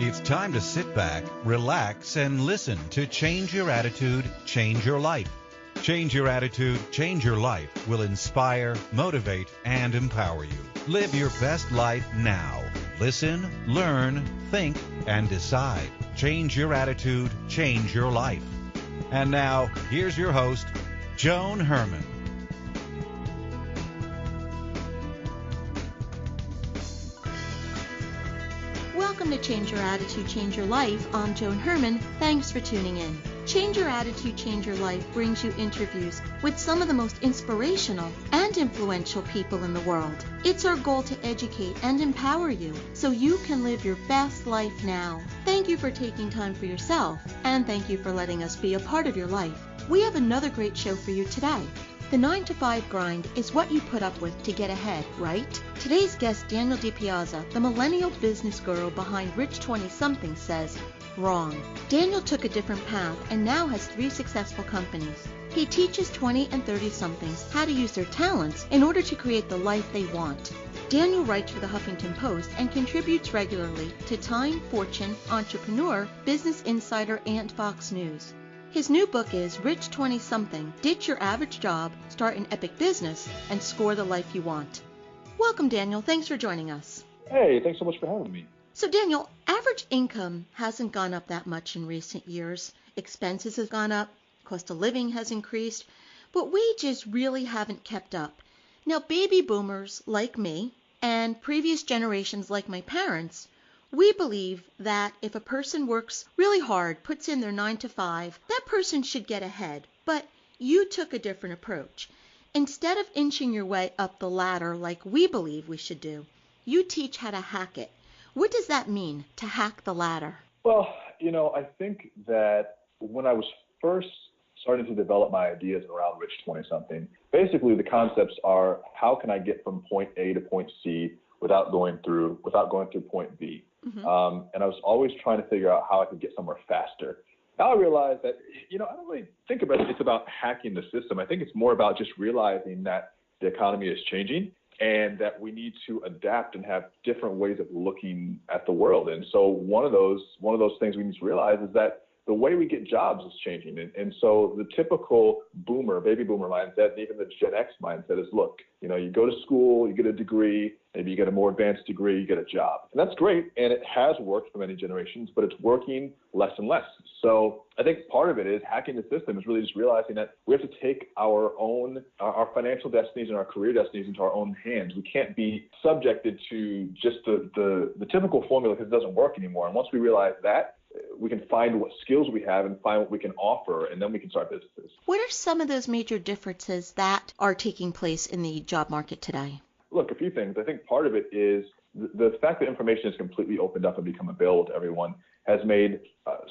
It's time to sit back, relax, and listen to Change Your Attitude, Change Your Life. Change Your Attitude, Change Your Life will inspire, motivate, and empower you. Live your best life now. Listen, learn, think, and decide. Change your attitude, change your life. And now, here's your host, Joan Herman. Welcome to Change Your Attitude, Change Your Life. I'm Joan Herman. Thanks for tuning in. Change Your Attitude, Change Your Life brings you interviews with some of the most inspirational and influential people in the world. It's our goal to educate and empower you so you can live your best life now. Thank you for taking time for yourself, and thank you for letting us be a part of your life. We have another great show for you today. The 9-to-5 grind is what you put up with to get ahead, right? Today's guest, Daniel DiPiazza, the millennial business guru behind Rich 20-something, says, wrong. Daniel took a different path and now has 3 successful companies. He teaches 20 and 30-somethings how to use their talents in order to create the life they want. Daniel writes for the Huffington Post and contributes regularly to Time, Fortune, Entrepreneur, Business Insider, and Fox News. His new book is Rich 20-something, Ditch Your Average Job, Start an Epic Business, and Score the Life You Want. Welcome, Daniel. Thanks for joining us. Hey, thanks so much for having me. So, Daniel, average income hasn't gone up that much in recent years. Expenses have gone up, cost of living has increased, but wages really haven't kept up. Now, baby boomers like me and previous generations like my parents, we believe that if a person works really hard, puts in their 9-to-5, that person should get ahead. But you took a different approach. Instead of inching your way up the ladder like we believe we should do, you teach how to hack it. What does that mean, to hack the ladder? Well, I think that when I was first starting to develop my ideas around Rich 20-something, basically the concepts are, how can I get from point A to point C without going through point B? Mm-hmm. And I was always trying to figure out how I could get somewhere faster. Now I realize that, I don't really think about it's about hacking the system. I think it's more about just realizing that the economy is changing and that we need to adapt and have different ways of looking at the world. And so one of those things we need to realize is that the way we get jobs is changing. And so the typical baby boomer mindset, even the Gen X mindset is, look, you go to school, you get a degree, maybe you get a more advanced degree, you get a job. And that's great. And it has worked for many generations, but it's working less and less. So I think part of it is hacking the system is really just realizing that we have to take our financial destinies and our career destinies into our own hands. We can't be subjected to just the typical formula because it doesn't work anymore. And once we realize that, we can find what skills we have and find what we can offer, and then we can start businesses. What are some of those major differences that are taking place in the job market today? Look, a few things. I think part of it is the fact that information is completely opened up and become available to everyone has made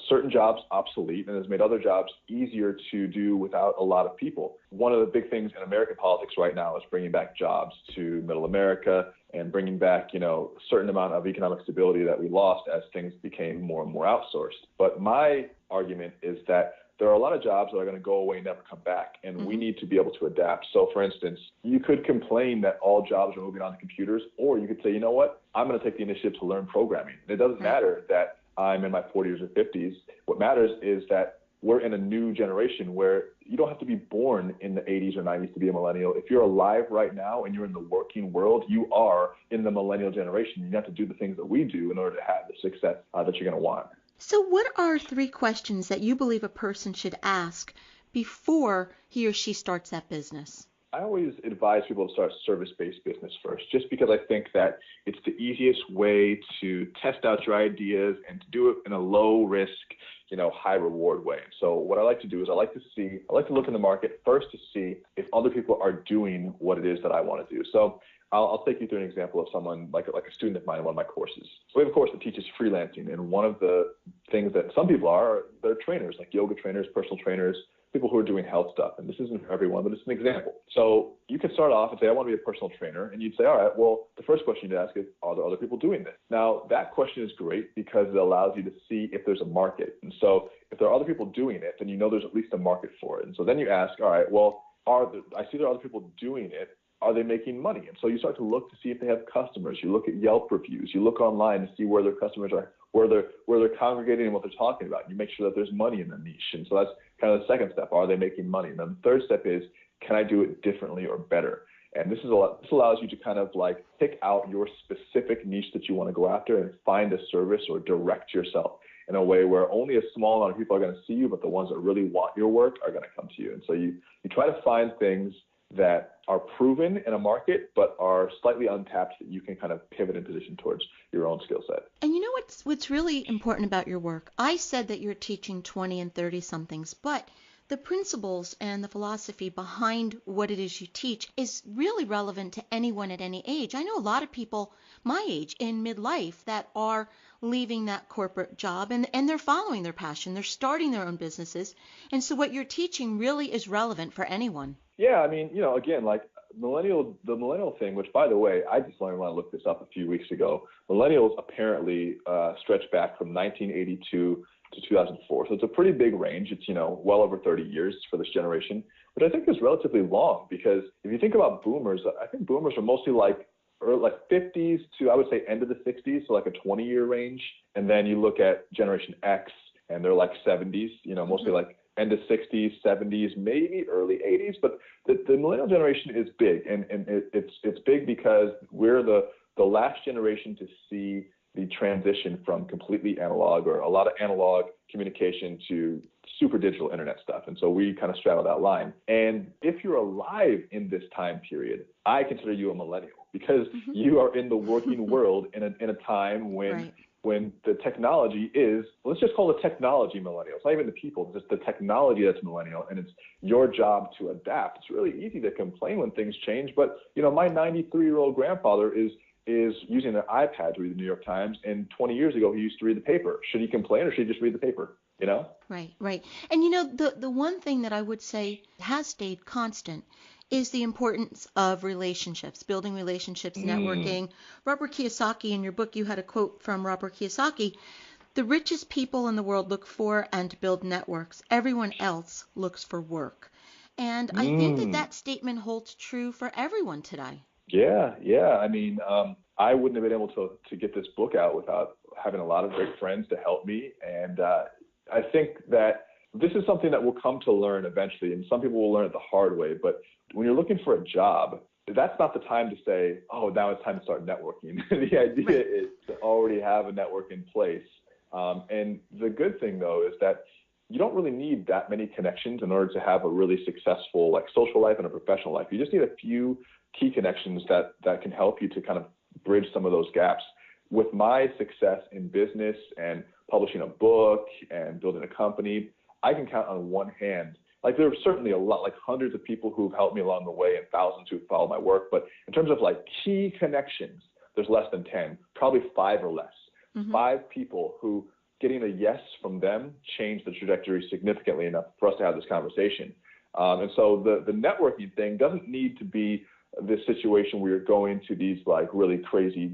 certain jobs obsolete and has made other jobs easier to do without a lot of people. One of the big things in American politics right now is bringing back jobs to middle America and bringing back, a certain amount of economic stability that we lost as things became more and more outsourced. But my argument is that there are a lot of jobs that are going to go away and never come back, and we need to be able to adapt. So, for instance, you could complain that all jobs are moving on to computers, or you could say, you know what, I'm going to take the initiative to learn programming. And it doesn't matter that I'm in my 40s or 50s. What matters is that we're in a new generation where you don't have to be born in the 80s or 90s to be a millennial. If you're alive right now and you're in the working world, you are in the millennial generation. You have to do the things that we do in order to have the success that you're going to want. So what are 3 questions that you believe a person should ask before he or she starts that business? I always advise people to start service-based business first, just because I think that it's the easiest way to test out your ideas and to do it in a low-risk, high-reward way. So what I like to do is I like to look in the market first to see if other people are doing what it is that I want to do. So I'll take you through an example of someone like a student of mine in one of my courses. So we have a course that teaches freelancing, and one of the things that some people they're trainers, like yoga trainers, personal trainers, people who are doing health stuff. And this isn't for everyone, but it's an example. So you can start off and say, I want to be a personal trainer. And you'd say, all right, well, the first question you'd ask is, are there other people doing this? Now, that question is great because it allows you to see if there's a market. And so if there are other people doing it, then there's at least a market for it. And so then you ask, all right, well, I see there are other people doing it. Are they making money? And so you start to look to see if they have customers. You look at Yelp reviews. You look online to see where their customers are they're congregating and what they're talking about. You make sure that there's money in the niche. And so that's kind of the second step. Are they making money? And then the third step is, can I do it differently or better? And this allows you to kind of like pick out your specific niche that you want to go after and find a service or direct yourself in a way where only a small amount of people are going to see you, but the ones that really want your work are going to come to you. And so you try to find things that are proven in a market, but are slightly untapped that you can kind of pivot and position towards your own skill set. And you know what's really important about your work? I said that you're teaching 20 and 30 somethings, but the principles and the philosophy behind what it is you teach is really relevant to anyone at any age. I know a lot of people my age in midlife that are leaving that corporate job and they're following their passion. They're starting their own businesses. And so what you're teaching really is relevant for anyone. Yeah, I mean, again, like the millennial thing, which, by the way, I just learned when I looked this up a few weeks ago. Millennials apparently stretch back from 1982 to 2004. So it's a pretty big range. It's, well over 30 years for this generation, which I think is relatively long, because if you think about boomers, I think boomers are mostly like 50s to, I would say, end of the 60s, so like a 20-year range. And then you look at Generation X, and they're like 70s, mostly like end of 60s, 70s, maybe early 80s. But the millennial generation is big, and it's big because we're the last generation to see the transition from completely analog or a lot of analog communication to super digital internet stuff. And so we kind of straddle that line. And if you're alive in this time period, I consider you a millennial, because you are in the working world in a time when Right. when the technology is, let's just call the technology millennials, not even the people, just the technology that's millennial, and it's your job to adapt. It's really easy to complain when things change, but my 93-year-old grandfather is using an iPad to read the New York Times, and 20 years ago he used to read the paper. Should he complain, or should he just read the paper? Right. And the one thing that I would say has stayed constant is the importance of relationships, building relationships, networking. Robert Kiyosaki, in your book, you had a quote from Robert Kiyosaki: "The richest people in the world look for and build networks. Everyone else looks for work." And I think that statement holds true for everyone today. Yeah. I mean, I wouldn't have been able to get this book out without having a lot of great friends to help me. And I think that this is something that we'll come to learn eventually, and some people will learn it the hard way. But when you're looking for a job, that's not the time to say, oh, now it's time to start networking. The idea is to already have a network in place. And the good thing, though, is that you don't really need that many connections in order to have a really successful social life and a professional life. You just need a few key connections that can help you to kind of bridge some of those gaps. With my success in business and publishing a book and building a company, I can count on one hand. There are certainly a lot, hundreds of people who've helped me along the way and thousands who've followed my work. But in terms of key connections, there's less than 10, probably 5 or less. 5 people who getting a yes from them changed the trajectory significantly enough for us to have this conversation. And so the networking thing doesn't need to be this situation where you're going to these really crazy,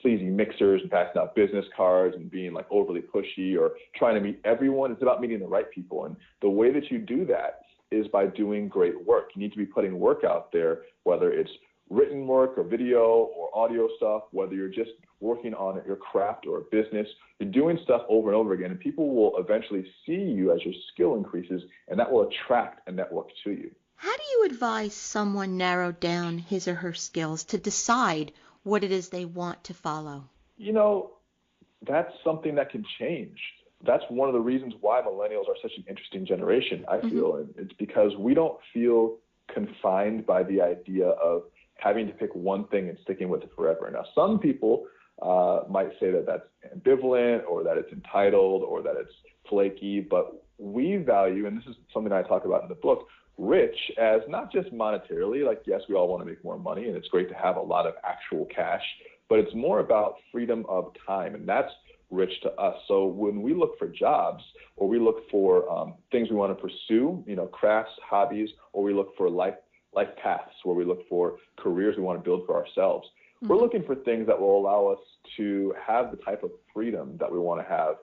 sleazy mixers and passing out business cards and being overly pushy or trying to meet everyone. It's about meeting the right people. And the way that you do that is by doing great work. You need to be putting work out there, whether it's written work or video or audio stuff, whether you're just working on your craft or a business. You're doing stuff over and over again, and people will eventually see you as your skill increases, and that will attract a network to you. How do you advise someone narrow down his or her skills to decide what it is they want to follow? That's something that can change. That's one of the reasons why millennials are such an interesting generation, I feel. And it's because we don't feel confined by the idea of having to pick one thing and sticking with it forever. Now, some people might say that that's ambivalent or that it's entitled or that it's flaky, but we value, and this is something I talk about in the book, rich as not just monetarily, yes, we all want to make more money and it's great to have a lot of actual cash, but it's more about freedom of time, and that's rich to us. So when we look for jobs or we look for things we want to pursue, crafts, hobbies, or we look for life paths where we look for careers we want to build for ourselves, we're looking for things that will allow us to have the type of freedom that we want to have,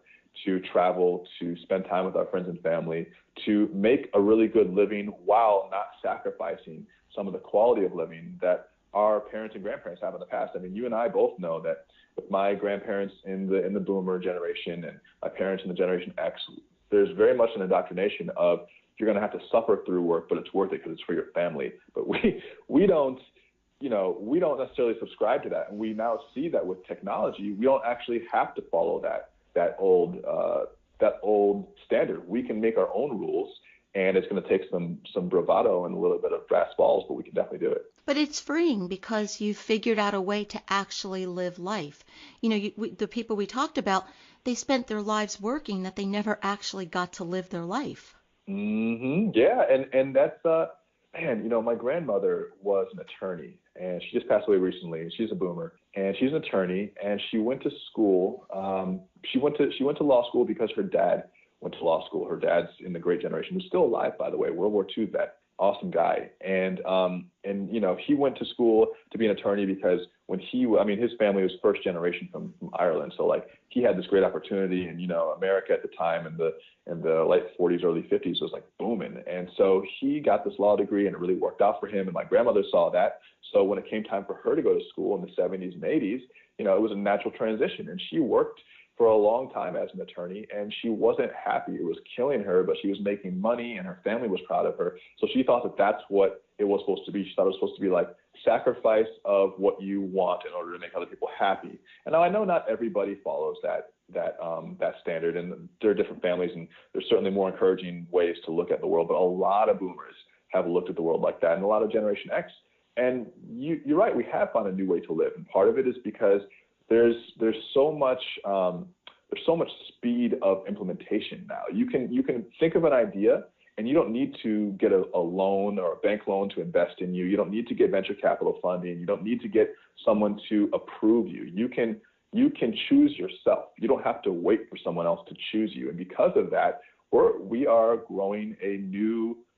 to travel, to spend time with our friends and family, to make a really good living while not sacrificing some of the quality of living that our parents and grandparents have in the past. I mean, you and I both know that with my grandparents in the boomer generation and my parents in the Generation X, there's very much an indoctrination of you're going to have to suffer through work, but it's worth it because it's for your family. But we don't necessarily subscribe to that. And we now see that with technology, we don't actually have to follow that old standard. We can make our own rules, and it's going to take some bravado and a little bit of brass balls, but we can definitely do it. But it's freeing because you've figured out a way to actually live life. The people we talked about, they spent their lives working that they never actually got to live their life. Mm-hmm. Yeah, and that's my grandmother was an attorney, and she just passed away recently. And she's a boomer, and she's an attorney, and she went to school. She went to law school because her dad went to law school. Her dad's in the Great Generation, who's still alive, by the way, World War II vet, awesome guy. And he went to school to be an attorney because his family was first generation from Ireland, so like he had this great opportunity, and America at the time in the late 40s, early 50s was like booming, and so he got this law degree, and it really worked out for him. And my grandmother saw that, so when it came time for her to go to school in the 70s and 80s, it was a natural transition, and she worked for a long time as an attorney, and she wasn't happy. It was killing her, but she was making money, and her family was proud of her. So she thought that that's what it was supposed to be. She thought it was supposed to be like sacrifice of what you want in order to make other people happy. And now I know not everybody follows that standard, and there are different families, and there's certainly more encouraging ways to look at the world. But a lot of boomers have looked at the world like that, and a lot of Generation X. And you're right, we have found a new way to live, and part of it is because there's so much speed of implementation now. You can think of an idea, and you don't need to get a loan or a bank loan to invest in you. You don't need to get venture capital funding. You don't need to get someone to approve you. You can choose yourself. You don't have to wait for someone else to choose you. And because of that, we are growing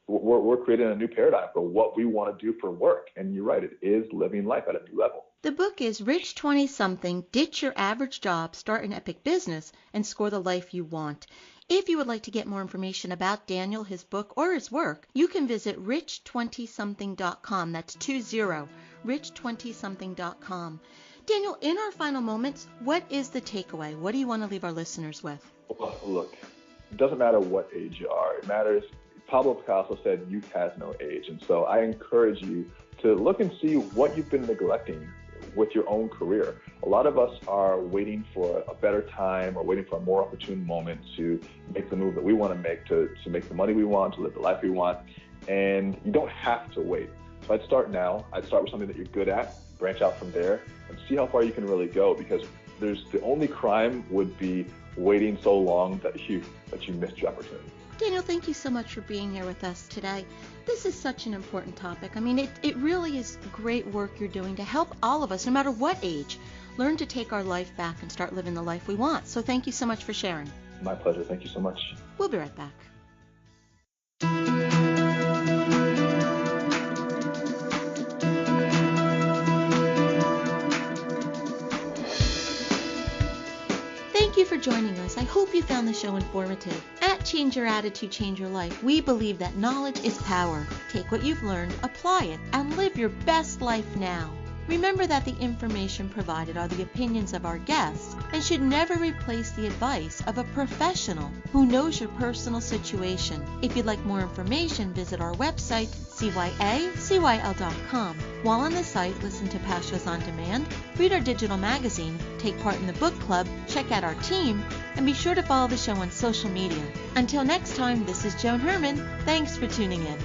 we're creating a new paradigm for what we want to do for work. And you're right, it is living life at a new level. The book is Rich 20-something, Ditch Your Average Job, Start an Epic Business, and Score the Life You Want. If you would like to get more information about Daniel, his book, or his work, you can visit rich20something.com. That's 20, rich20something.com. Daniel, in our final moments, what is the takeaway? What do you want to leave our listeners with? Well, look, it doesn't matter what age you are. It matters. Pablo Picasso said youth has no age. And so I encourage you to look and see what you've been neglecting with your own career. A lot of us are waiting for a better time or waiting for a more opportune moment to make the move that we want to make, to make the money we want, to live the life we want. And you don't have to wait. So I'd start now. I'd start with something that you're good at, branch out from there, and see how far you can really go, because the only crime would be waiting so long that you missed your opportunity. Daniel, thank you so much for being here with us today. This is such an important topic. I mean, it really is great work you're doing to help all of us, no matter what age, learn to take our life back and start living the life we want. So thank you so much for sharing. My pleasure. Thank you so much. We'll be right back. Thank you for joining us. I hope you found the show informative. At Change Your Attitude, Change Your Life, we believe that knowledge is power. Take what you've learned, apply it, and live your best life now. Remember that the information provided are the opinions of our guests and should never replace the advice of a professional who knows your personal situation. If you'd like more information, visit our website, CYACYL.com. While on the site, listen to past shows on demand, read our digital magazine, take part in the book club, check out our team, and be sure to follow the show on social media. Until next time, this is Joan Herman. Thanks for tuning in.